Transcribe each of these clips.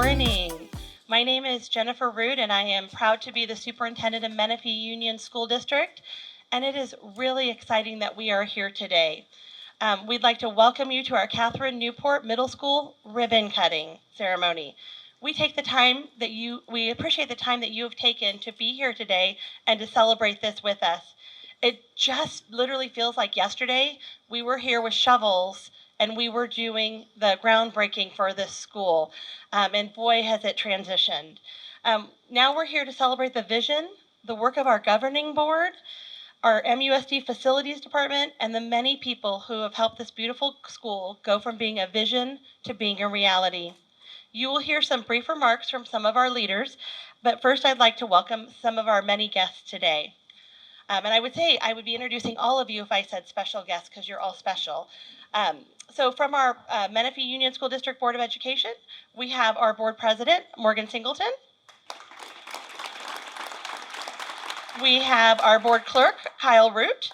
morning. My name is Jennifer Root, and I am proud to be the superintendent of Menifee Union School District, and it is really exciting that we are here today. We'd like to welcome you to our Kathryn Newport Middle School ribbon cutting ceremony. We appreciate the time that you have taken to be here today and to celebrate this with us. It just literally feels like yesterday we were here with shovels and we were doing the groundbreaking for this school. And boy, has it transitioned. Now we're here to celebrate the vision, the work of our governing board, our MUSD facilities department, and the many people who have helped this beautiful school go from being a vision to being a reality. You will hear some brief remarks from some of our leaders, but first I'd like to welcome some of our many guests today. And I would say I would be introducing all of you if I said special guests because you're all special. So from our Menifee Union School District Board of Education, we have our board president, Morgan Singleton. We have our board clerk, Kyle Root.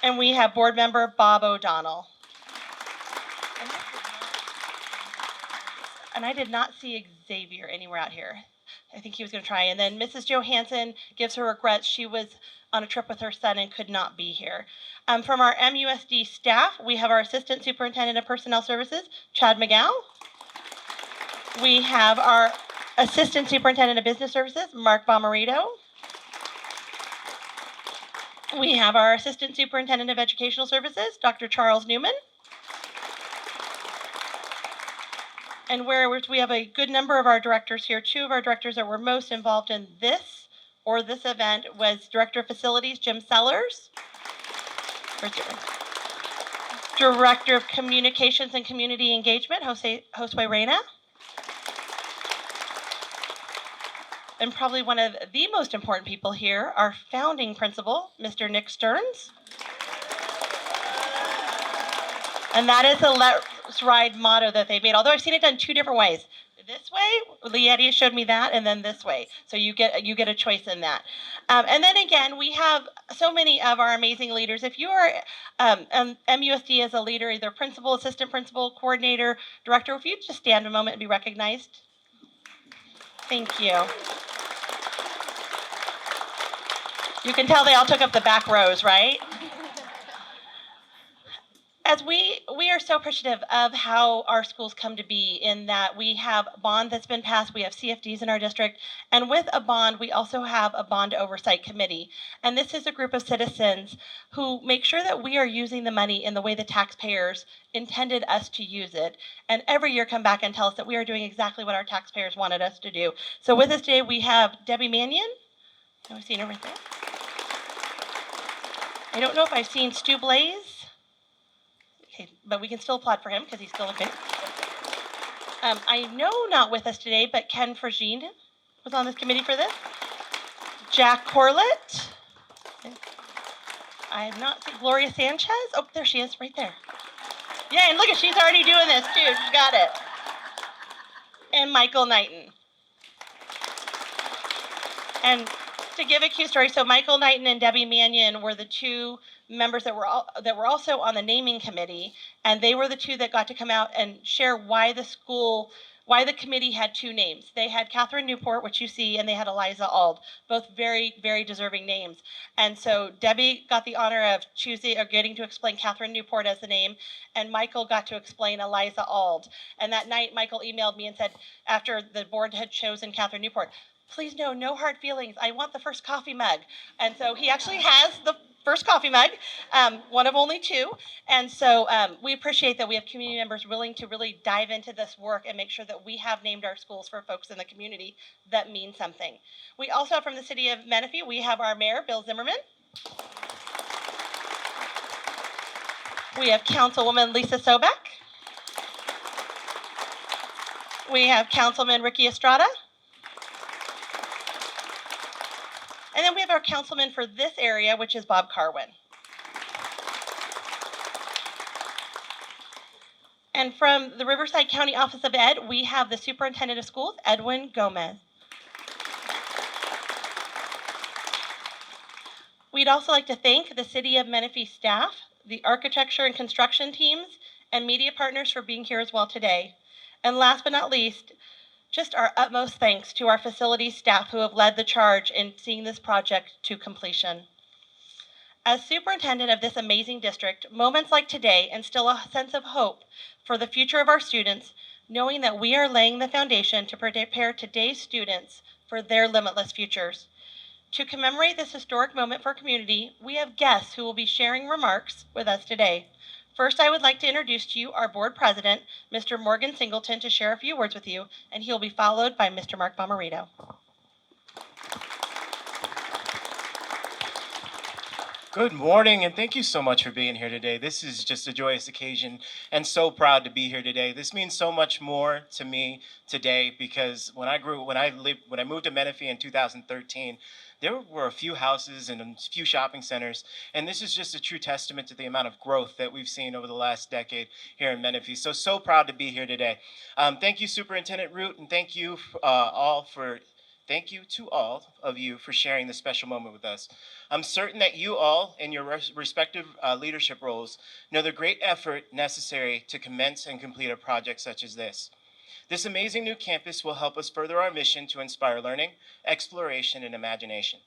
And we have board member Bob O'Donnell. And I did not see Xavier anywhere out here. I think he was going to try. And then Mrs. Johansson gives her regrets. She was on a trip with her son and could not be here. From our MUSD staff, we have our Assistant Superintendent of Personnel Services, Chad McGow. We have our Assistant Superintendent of Business Services, Mark Bomarito. We have our Assistant Superintendent of Educational Services, Dr. Charles Newman. And we have a good number of our directors here. Two of our directors that were most involved in this event was Director of Facilities, Jim Sellers. Director of Communications and Community Engagement, Josue Reyna. And probably one of the most important people here, our founding principal, Mr. Nick Stearns. And that is the Let's Ride motto that they made, although I've seen it done two different ways. This way, Leetti showed me that, and then this way. So you get a choice in that. And then again, we have so many of our amazing leaders. If you are MUSD as a leader, either principal, assistant principal, coordinator, director, if you just stand a moment and be recognized. Thank you. You can tell they all took up the back rows, right? As we are so appreciative of how our schools come to be, in that we have a bond that's been passed, we have CFDs in our district, and with a bond, we also have a bond oversight committee. And this is a group of citizens who make sure that we are using the money in the way the taxpayers intended us to use it. And every year come back and tell us that we are doing exactly what our taxpayers wanted us to do. So with us today, we have Debbie Mannion. I've seen her right there. I don't know if I've seen Stu Blaze. Okay, but we can still applaud for him because he's still okay. I know not with us today, but Ken Fragine was on this committee for this. Jack Corlett. I have not seen Gloria Sanchez. Oh, there she is, right there. Yeah, and look, she's already doing this too. She's got it. And Michael Knighton. And to give a cute story, so Michael Knighton and Debbie Mannion were the two members that were also on the naming committee, and they were the two that got to come out and share why the committee had two names. They had Kathryn Newport, which you see, and they had Eliza Ald, both very, very deserving names. And so Debbie got the honor of getting to explain Kathryn Newport as the name, and Michael got to explain Eliza Ald. And that night, Michael emailed me and said, after the board had chosen Kathryn Newport, please no hard feelings. I want the first coffee mug. And so he actually has the first coffee mug, one of only two. And so we appreciate that we have community members willing to really dive into this work and make sure that we have named our schools for folks in the community that mean something. We also have from the city of Menifee, we have our mayor, Bill Zimmerman. We have Councilwoman Lisa Sobek. We have Councilman Ricky Estrada. And then we have our councilman for this area, which is Bob Carwin. And from the Riverside County Office of Ed, we have the superintendent of schools, Edwin Gomez. We'd also like to thank the City of Menifee staff, the architecture and construction teams, and media partners for being here as well today. And last but not least, just our utmost thanks to our facilities staff who have led the charge in seeing this project to completion. As superintendent of this amazing district, moments like today instill a sense of hope for the future of our students, knowing that we are laying the foundation to prepare today's students for their limitless futures. To commemorate this historic moment for our community, we have guests who will be sharing remarks with us today. First, I would like to introduce to you our board president, Mr. Morgan Singleton, to share a few words with you, and he will be followed by Mr. Mark Bomarito. Good morning, and thank you so much for being here today. This is just a joyous occasion, and so proud to be here today. This means so much more to me today because when I moved to Menifee in 2013, there were a few houses and a few shopping centers, and this is just a true testament to the amount of growth that we've seen over the last decade here in Menifee. So proud to be here today. Thank you, Superintendent Root, and thank you Thank you to all of you for sharing this special moment with us. I'm certain that you all, in your respective leadership roles, know the great effort necessary to commence and complete a project such as this. This amazing new campus will help us further our mission to inspire learning, exploration, and imagination.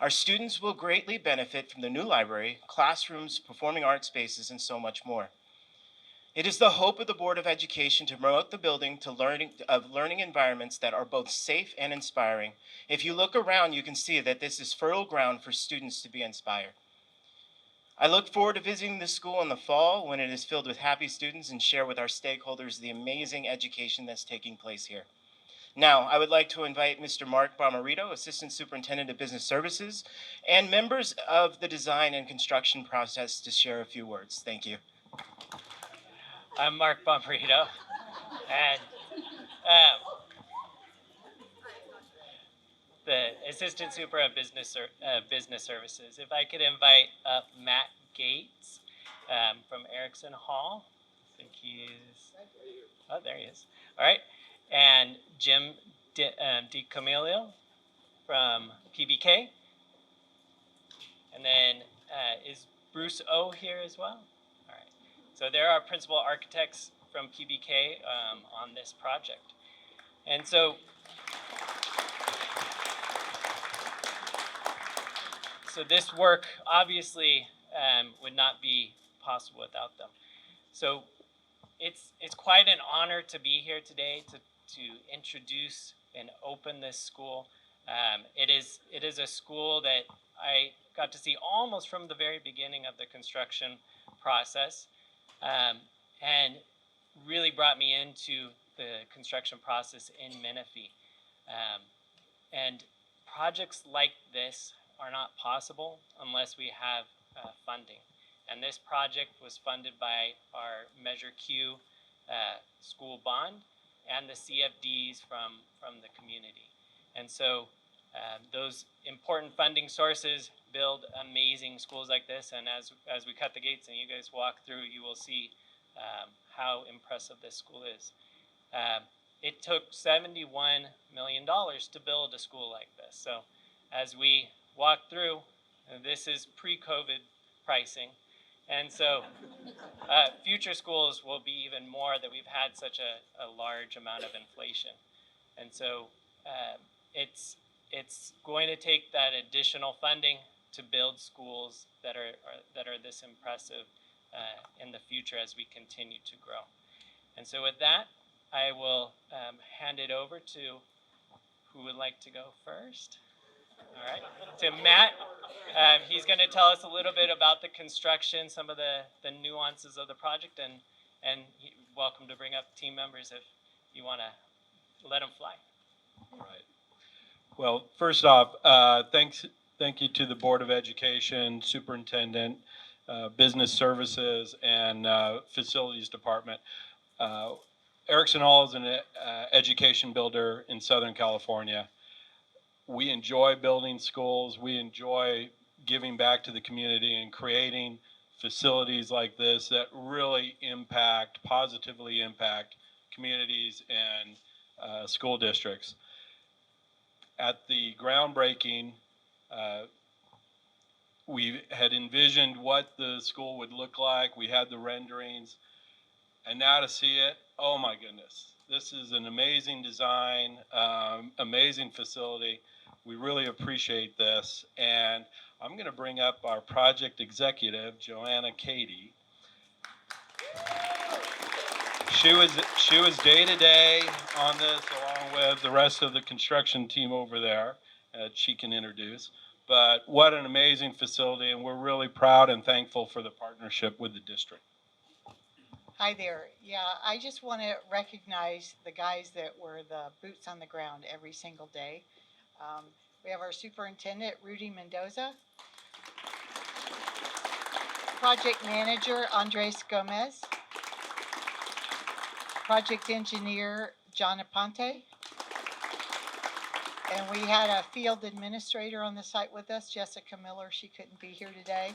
Our students will greatly benefit from the new library, classrooms, performing arts spaces, and so much more. It is the hope of the Board of Education to promote the building to learning environments that are both safe and inspiring. If you look around, you can see that this is fertile ground for students to be inspired. I look forward to visiting the school in the fall when it is filled with happy students and share with our stakeholders the amazing education that's taking place here. Now, I would like to invite Mr. Mark Bomarito, Assistant Superintendent of Business Services, and members of the design and construction process to share a few words. Thank you. I'm Mark Bomarito, and the Assistant Super of Business Services. If I could invite up Matt Gates from Erickson Hall. I think he's, oh, there he is. All right. And Jim DiCamilio from PBK. And then is Bruce O here as well? All right. So there are principal architects from PBK on this project. And so this work obviously would not be possible without them. So it's quite an honor to be here today to introduce and open this school. It is a school that I got to see almost from the very beginning of the construction process, and really brought me into the construction process in Menifee. And projects like this are not possible unless we have funding. And this project was funded by our Measure Q school bond and the CFDs from the community. And so those important funding sources build amazing schools like this. And as we cut the gates and you guys walk through, you will see how impressive this school is. It took $71 million to build a school like this. So as we walk through, this is pre-COVID pricing. And so future schools will be even more that we've had such a large amount of inflation. And so it's going to take that additional funding to build schools that are this impressive in the future as we continue to grow. And so with that, I will hand it over to who would like to go first. All right, to Matt. He's going to tell us a little bit about the construction, some of the nuances of the project, and welcome to bring up team members if you want to let them fly. All right. Well, first off, thank you to the Board of Education, Superintendent, Business Services, and Facilities Department. Erickson Hall is an education builder in Southern California. We enjoy building schools. We enjoy giving back to the community and creating facilities like this that really positively impact communities and school districts. At the groundbreaking, we had envisioned what the school would look like. We had the renderings, and now to see it, oh my goodness. This is an amazing design, amazing facility. We really appreciate this. And I'm going to bring up our project executive, Joanna Cady. She was day to day on this, along with the rest of the construction team over there. She can introduce. But what an amazing facility, and we're really proud and thankful for the partnership with the district. Hi there. Yeah, I just want to recognize the guys that were the boots on the ground every single day. We have our superintendent, Rudy Mendoza, project manager, Andres Gomez, project engineer, John Aponte, and we had a field administrator on the site with us, Jessica Miller. She couldn't be here today.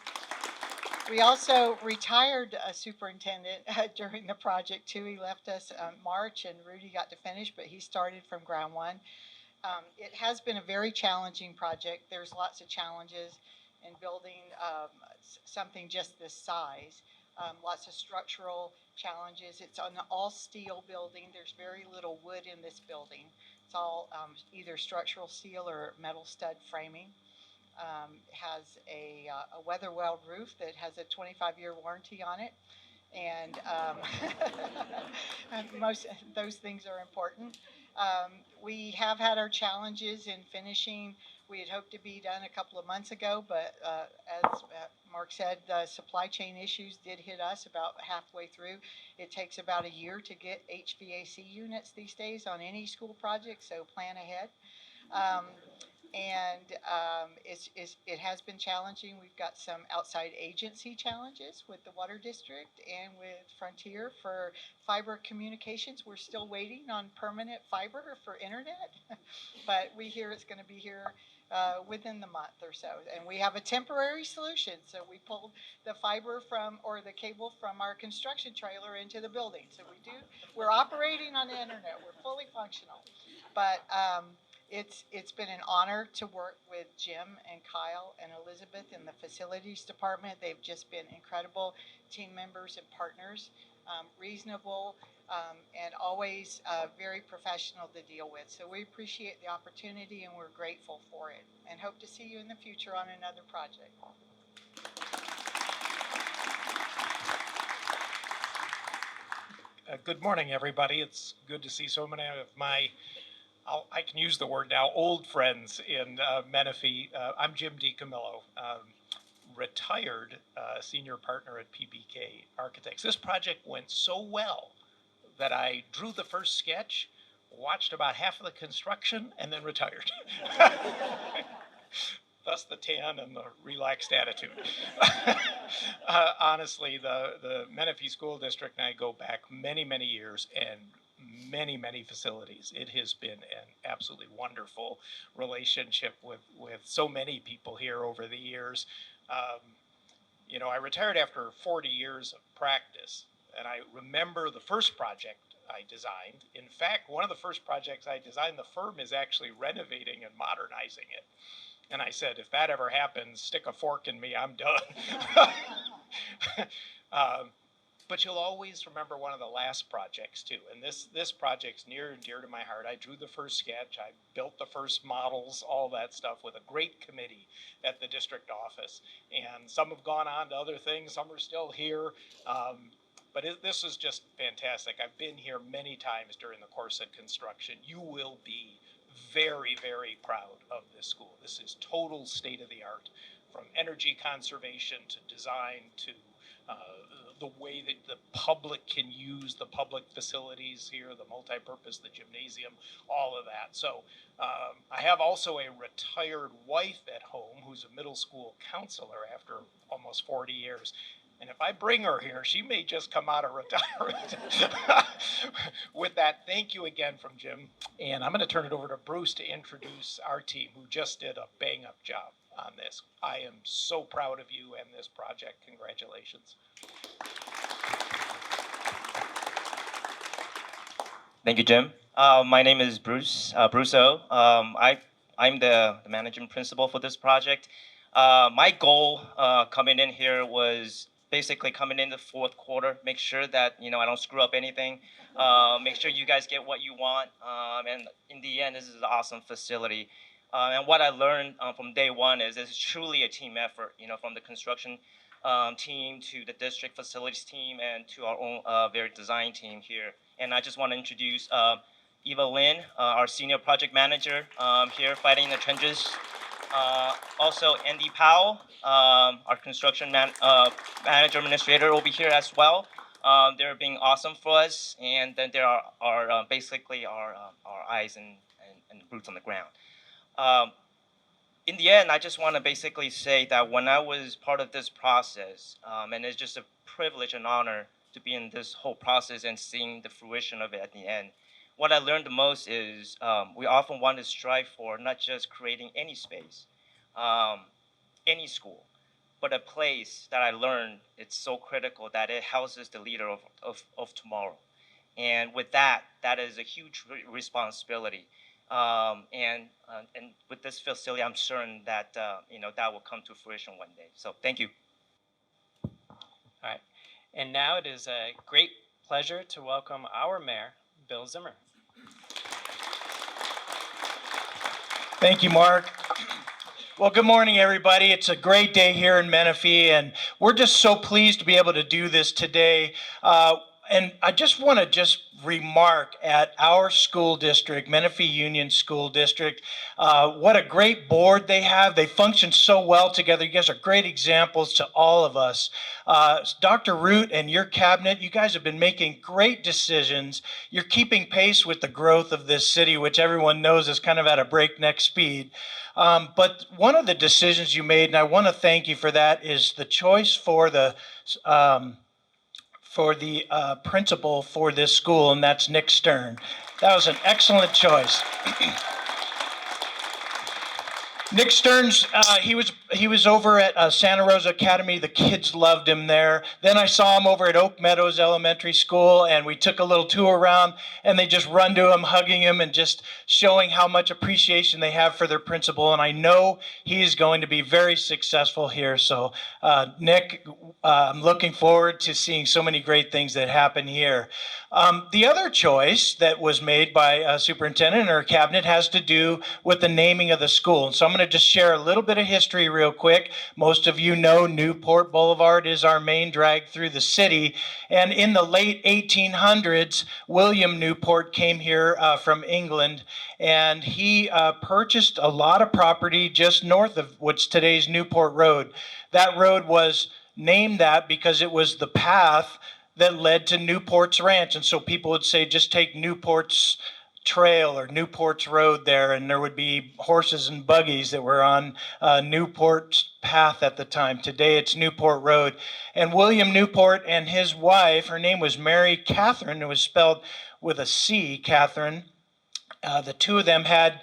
We also retired a superintendent during the project too. He left us March, and Rudy got to finish, but he started from ground one. It has been a very challenging project. There's lots of challenges in building something just this size. Lots of structural challenges. It's an all steel building. There's very little wood in this building. It's all either structural steel or metal stud framing. Has a weather weld roof that has a 25-year warranty on it. And most those things are important. We have had our challenges in finishing. We had hoped to be done a couple of months ago, but as Mark said, the supply chain issues did hit us about halfway through. It takes about a year to get HVAC units these days on any school project, so plan ahead. It has been challenging. We've got some outside agency challenges with the Water District and with Frontier for fiber communications. We're still waiting on permanent fiber for internet, but we hear it's going to be here within the month or so. And we have a temporary solution. So we pulled the fiber or the cable from our construction trailer into the building. So we're operating on the internet. We're fully functional. But it's been an honor to work with Jim and Kyle and Elizabeth in the facilities department. They've just been incredible team members and partners, reasonable, and always very professional to deal with. So we appreciate the opportunity and we're grateful for it and hope to see you in the future on another project. Good morning, everybody. It's good to see so many of my, I can use the word now, old friends in Menifee. I'm Jim DiCamillo, retired senior partner at PBK Architects. This project went so well that I drew the first sketch, watched about half of the construction, and then retired. Thus the tan and the relaxed attitude. Honestly, the Menifee School District and I go back many, many years and many, many facilities. It has been an absolutely wonderful relationship with so many people here over the years. I retired after 40 years of practice, and I remember the first project I designed. In fact, one of the first projects I designed, the firm is actually renovating and modernizing it. And I said, if that ever happens, stick a fork in me, I'm done. But you'll always remember one of the last projects too. And this project's near and dear to my heart. I drew the first sketch, I built the first models, all that stuff with a great committee at the district office. And some have gone on to other things, some are still here. But this is just fantastic. I've been here many times during the course of construction. You will be very, very proud of this school. This is total state of the art, from energy conservation to design to the way that the public can use the public facilities here, the multi-purpose, the gymnasium, all of that. So I have also a retired wife at home who's a middle school counselor after almost 40 years. And if I bring her here, she may just come out of retirement. With that, thank you again from Jim. And I'm going to turn it over to Bruce to introduce our team, who just did a bang-up job on this. I am so proud of you and this project. Congratulations. Thank you, Jim. My name is Bruce Brusso. I'm the managing principal for this project. My goal coming in here was basically coming in the fourth quarter, make sure that I don't screw up anything. Make sure you guys get what you want. And in the end, this is an awesome facility. And what I learned from day one is it's truly a team effort. From the construction team to the district facilities team and to our own very design team here. And I just want to introduce Eva Lynn, our senior project manager here fighting in the trenches. Also, Andy Powell, our construction manager administrator, will be here as well. They're being awesome for us, and then there are basically our eyes and boots on the ground. Um, in the end, I just want to basically say that when I was part of this process, and it's just a privilege and honor to be in this whole process and seeing the fruition of it at the end. What I learned the most is we often want to strive for not just creating any space, um, any school, but a place that I learned it's so critical that it houses the leader of tomorrow. And with that, that is a huge responsibility. And with this facility, I'm certain that that will come to fruition one day. So thank you. All right. And now it is a great pleasure to welcome our mayor, Bill Zimmer. Thank you, Mark. Well, good morning, everybody. It's a great day here in Menifee, and we're just so pleased to be able to do this today. And I just want to remark at our school district, Menifee Union School District, what a great board they have. They function so well together. You guys are great examples to all of us. Dr. Root and your cabinet, you guys have been making great decisions. You're keeping pace with the growth of this city, which everyone knows is kind of at a breakneck speed. But one of the decisions you made, and I want to thank you for that, is the choice for the principal for this school, and that's Nick Stern. That was an excellent choice. Nick Stearns, he was over at Santa Rosa Academy. The kids loved him there. Then I saw him over at Oak Meadows Elementary School, and we took a little tour around, and they just run to him, hugging him, and just showing how much appreciation they have for their principal. And I know he is going to be very successful here. So, Nick, I'm looking forward to seeing so many great things that happen here. The other choice that was made by superintendent and her cabinet has to do with the naming of the school. And so I'm going to just share a little bit of history real quick. Most of you know Newport Boulevard is our main drag through the city. And in the late 1800s, William Newport came here from England, and he purchased a lot of property just north of what's today's Newport Road. That road was named that because it was the path that led to Newport's Ranch. And so people would say, just take Newport's Trail or Newport's Road there, and there would be horses and buggies that were on Newport's path at the time. Today it's Newport Road. And William Newport and his wife, her name was Mary Kathryn, it was spelled with a C, Kathryn. The two of them had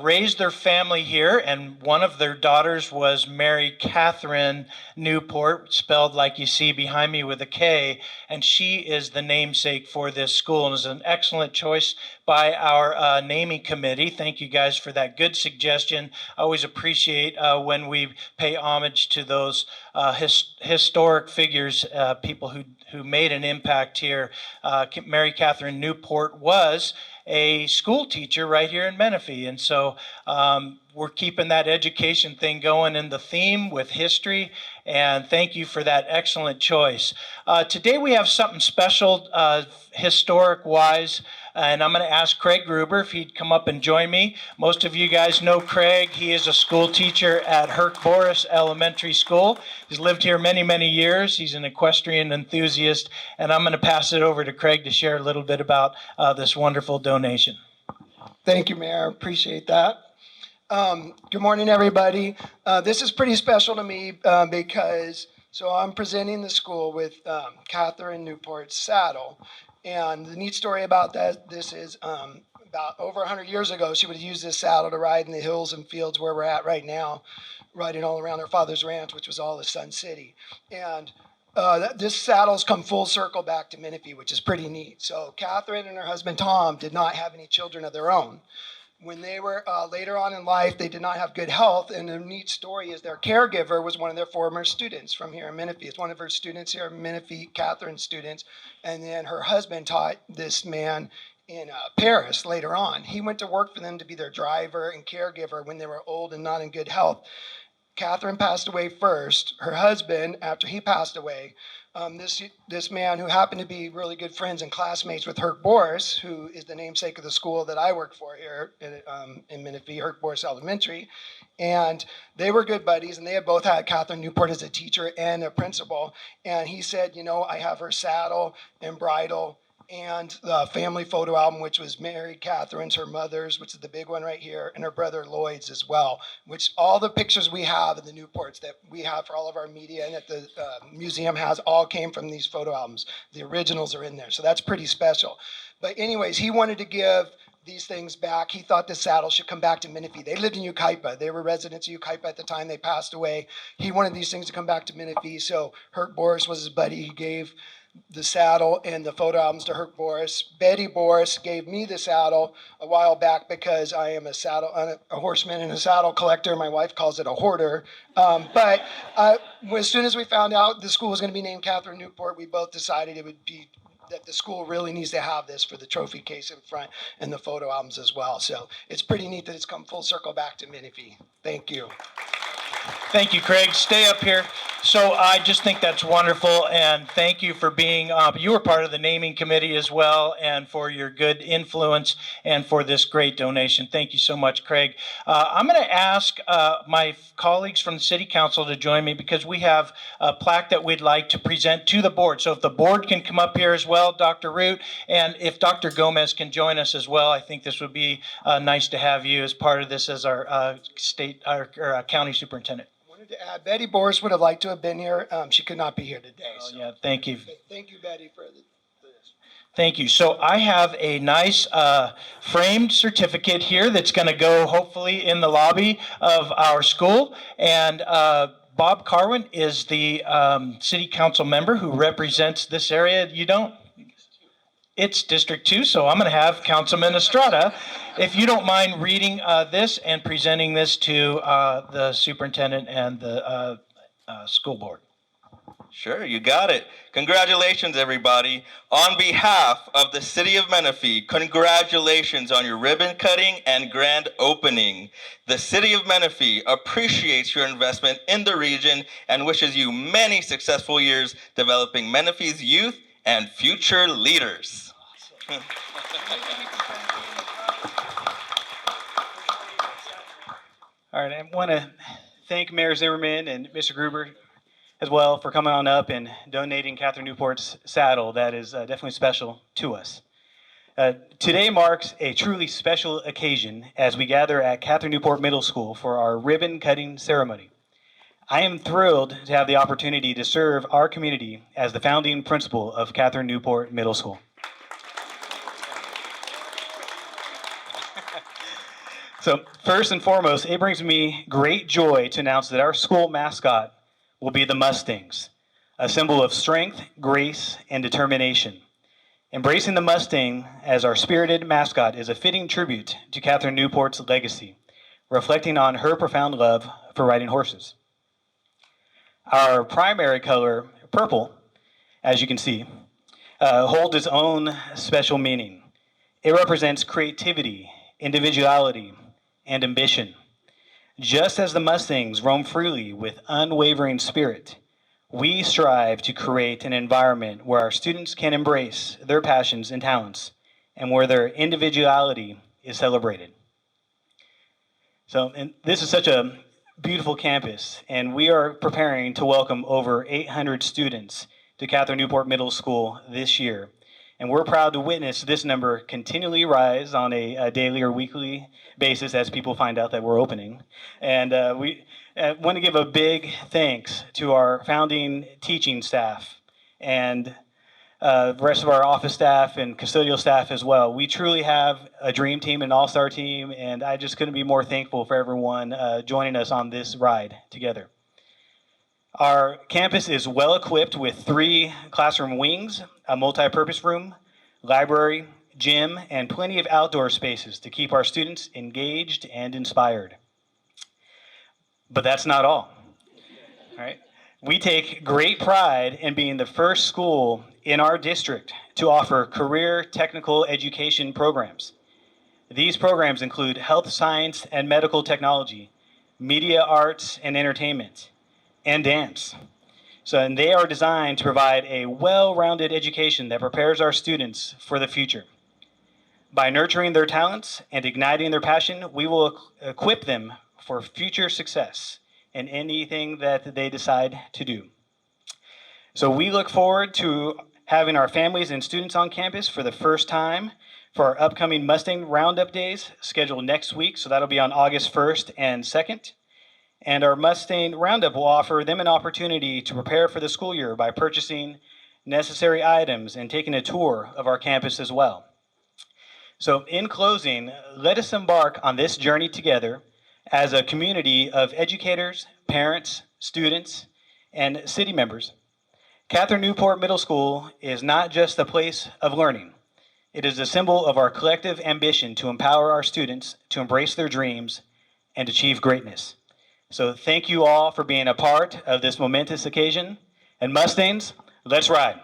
raised their family here, and one of their daughters was Mary Kathryn Newport, spelled like you see behind me with a K, and she is the namesake for this school, and is an excellent choice by our naming committee. Thank you guys for that good suggestion. I always appreciate when we pay homage to those historic figures, people who made an impact here. Mary Kathryn Newport was a school teacher right here in Menifee. And so we're keeping that education thing going in the theme with history. And thank you for that excellent choice. Today we have something special historic-wise. And I'm going to ask Craig Gruber if he'd come up and join me. Most of you guys know Craig. He is a school teacher at Herc Boris Elementary School. He's lived here many, many years. He's an equestrian enthusiast. And I'm going to pass it over to Craig to share a little bit about this wonderful donation. Thank you, Mayor. Appreciate that. Good morning, everybody. This is pretty special to me because I'm presenting the school with Kathryn Newport's saddle. And the neat story about this is about over 100 years ago, she would use this saddle to ride in the hills and fields where we're at right now, riding all around her father's ranch, which was all the Sun City. And this saddle's come full circle back to Menifee, which is pretty neat. So Kathryn and her husband Tom did not have any children of their own. When they were later on in life, they did not have good health. And the neat story is their caregiver was one of their former students from here in Menifee. It's one of her students here in Menifee, Kathryn's students. And then her husband taught this man in Paris later on. He went to work for them to be their driver and caregiver when they were old and not in good health. Kathryn passed away first. Her husband, after he passed away, this man who happened to be really good friends and classmates with Herc Boris, who is the namesake of the school that I work for here in Menifee, Herc Boris Elementary, and they were good buddies, and they had both had Kathryn Newport as a teacher and a principal. And he said, you know, I have her saddle and bridle and the family photo album, which was Mary Kathryn's, her mother's, which is the big one right here, and her brother Lloyd's as well, which all the pictures we have in the Newports that we have for all of our media and that the museum has all came from these photo albums. The originals are in there, so that's pretty special. But anyways, he wanted to give these things back. He thought the saddle should come back to Menifee. They lived in Yucaipa. They were residents of Yucaipa at the time they passed away. He wanted these things to come back to Menifee, so Herc Boris was his buddy. He gave the saddle and the photo albums to Herc Boris. Betty Boris gave me the saddle a while back because I am a horseman and a saddle collector. My wife calls it a hoarder. But as soon as we found out the school was going to be named Kathryn Newport, we both decided it would be that the school really needs to have this for the trophy case in front and the photo albums as well. So it's pretty neat that it's come full circle back to Menifee. Thank you. Thank you, Craig. Stay up here. So I just think that's wonderful, and thank you for being, you were part of the naming committee as well, and for your good influence and for this great donation. Thank you so much, Craig. I'm going to ask my colleagues from the City Council to join me because we have a plaque that we'd like to present to the board. So if the board can come up here as well, Dr. Root, and if Dr. Gomez can join us as well, I think this would be nice to have you as part of this as our county superintendent. To add, Betty Boris would have liked to have been here. She could not be here today. Oh, yeah, thank you. Thank you, Betty, for this. Thank you. So I have a nice framed certificate here that's going to go hopefully in the lobby of our school. And Bob Carwin is the city council member who represents this area. You don't? It's District 2, so I'm going to have Councilman Estrada, if you don't mind reading this and presenting this to the superintendent and the school board. Sure, you got it. Congratulations, everybody. On behalf of the City of Menifee, congratulations on your ribbon cutting and grand opening. The City of Menifee appreciates your investment in the region and wishes you many successful years developing Menifee's youth and future leaders. All right, I want to thank Mayor Zimmerman and Mr. Gruber as well for coming on up and donating Kathryn Newport's saddle. That is definitely special to us. Today marks a truly special occasion as we gather at Kathryn Newport Middle School for our ribbon cutting ceremony. I am thrilled to have the opportunity to serve our community as the founding principal of Kathryn Newport Middle School. So first and foremost, it brings me great joy to announce that our school mascot will be the Mustangs, a symbol of strength, grace, and determination. Embracing the Mustang as our spirited mascot is a fitting tribute to Kathryn Newport's legacy, reflecting on her profound love for riding horses. Our primary color, purple, as you can see, holds its own special meaning. It represents creativity, individuality, and ambition. Just as the Mustangs roam freely with unwavering spirit, we strive to create an environment where our students can embrace their passions and talents and where their individuality is celebrated. And this is such a beautiful campus, and we are preparing to welcome over 800 students to Kathryn Newport Middle School this year. And we're proud to witness this number continually rise on a daily or weekly basis as people find out that we're opening. And we want to give a big thanks to our founding teaching staff and the rest of our office staff and custodial staff as well. We truly have a dream team, an all-star team, and I just couldn't be more thankful for everyone joining us on this ride together. Our campus is well equipped with 3 classroom wings, a multi-purpose room, library, gym, and plenty of outdoor spaces to keep our students engaged and inspired. But that's not all. All right? We take great pride in being the first school in our district to offer career technical education programs. These programs include health science and medical technology, media arts and entertainment, and dance. And they are designed to provide a well-rounded education that prepares our students for the future. By nurturing their talents and igniting their passion, we will equip them for future success in anything that they decide to do. So we look forward to having our families and students on campus for the first time for our upcoming Mustang Roundup Days scheduled next week. So that'll be on August 1st and 2nd. And our Mustang Roundup will offer them an opportunity to prepare for the school year by purchasing necessary items and taking a tour of our campus as well. So in closing, let us embark on this journey together as a community of educators, parents, students, and city members. Kathryn Newport Middle School is not just a place of learning. It is a symbol of our collective ambition to empower our students to embrace their dreams and achieve greatness. So thank you all for being a part of this momentous occasion. And Mustangs, let's ride.